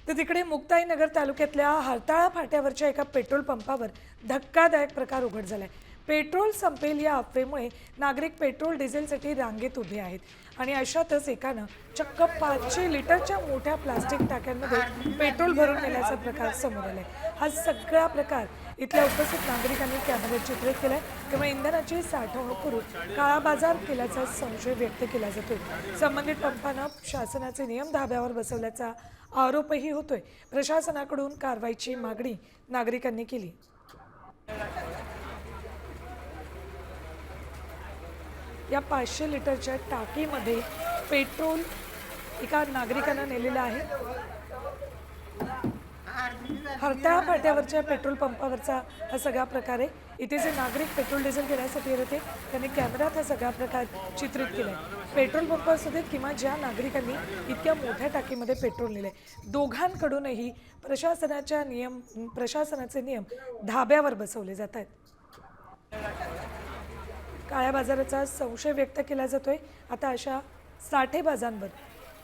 तर तिकडे मुक्ताईनगर तालुक्यातल्या हरताळा फाट्यावरच्या एका पेट्रोल पंपावर धक्कादायक प्रकार उघड झालाय। पेट्रोल संपेल या अफवेमुळे नागरिक पेट्रोल डिझेलसाठी रांगेत उभे आहेत आणि अशातच एकानं चक्क 500 लिटरच्या मोठ्या प्लास्टिक टाक्यांमध्ये पेट्रोल भरून नेल्याचा प्रकार समोर आलाय। हा सगळा प्रकार इथल्या उपस्थित नागरिकांनी कॅमेऱ्यात चित्रित केलाय। त्यामुळे इंधनाची साठवणूक करून काळा बाजार केल्याचा संशय व्यक्त केला जातोय। संबंधित पंपानं शासनाचे नियम धाब्यावर बसवल्याचा आरोपही होतोय। प्रशासनाकडून कारवाईची मागणी नागरिकांनी केली। या 500 लिटरच्या टाकीमध्ये पेट्रोल एका नागरिकानं नेलेलं आहे। हरताळा फाट्यावरच्या पेट्रोल पंपावरचा हा सगळा प्रकार आहे। इथे जे नागरिक पेट्रोल डिझेल घेण्यासाठी येत होते त्यांनी कॅमेऱ्यात हा सगळा प्रकार चित्रित केलाय। पेट्रोल पंप असू देत किंवा ज्या नागरिकांनी इतक्या मोठ्या टाकीमध्ये पेट्रोल नेले, दोघांकडूनही प्रशासनाचे नियम धाब्यावर बसवले जात आहेत। काळ्या बाजाराचा संशय व्यक्त केला जातोय। आता अशा साठेबाजांवर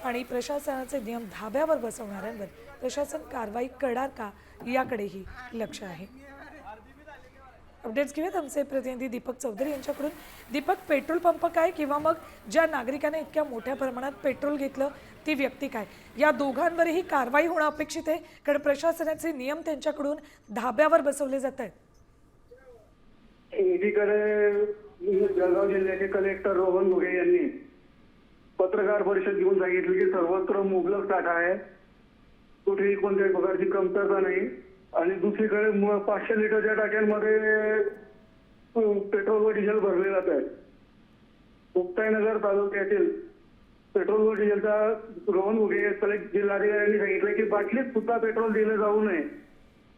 आणि प्रशासनाचे नियम धाब्यावर बसवणाऱ्यांवर प्रशासन कारवाई करणार का याकडेही लक्ष आहे। अपडेट्स घेऊयात आमचे प्रतिनिधी दीपक चौधरी यांच्याकडून। दीपक, पेट्रोल पंप काय किंवा मग ज्या नागरिकांनी इतक्या मोठ्या प्रमाणात पेट्रोल घेतलं ती व्यक्ती काय, या दोघांवरही कारवाई होणं अपेक्षित आहे कारण प्रशासनाचे नियम त्यांच्याकडून धाब्यावर बसवले जात आहेत। एकीकडे जळगाव जिल्ह्याचे कलेक्टर रोहन घुगे यांनी पत्रकार परिषद घेऊन सांगितलं की सर्वत्र मुबलक साठा आहे, कुठेही कोणत्याही प्रकारची कमतरता नाही। आणि दुसरीकडे 500 लिटरच्या टाक्यांमध्ये पेट्रोल व डिझेल भरले जात आहे। मुक्ताईनगर तालुक्यातील पेट्रोल व डिझेलचा रोहन घुगे जिल्हाधिकाऱ्यांनी सांगितलं की बाटलीत सुद्धा पेट्रोल दिले जाऊ नये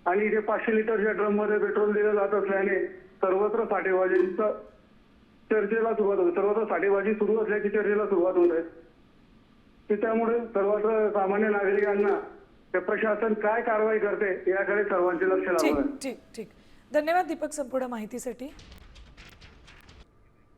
आणि इथे 500 लिटरच्या ड्रम मध्ये पेट्रोल दिलं जात असल्याने सर्वत्र साठेबाजीचा चर्चेला सुरुवात होते। सर्वत्र साठेबाजी सुरू असल्याची चर्चेला सुरुवात होत आहे। त्यामुळे सर्वत्र सामान्य नागरिकांना प्रशासन काय कारवाई करते याकडे सर्वांचे लक्ष लागलं आहे। ठीक, धन्यवाद दीपक संपूर्ण माहितीसाठी।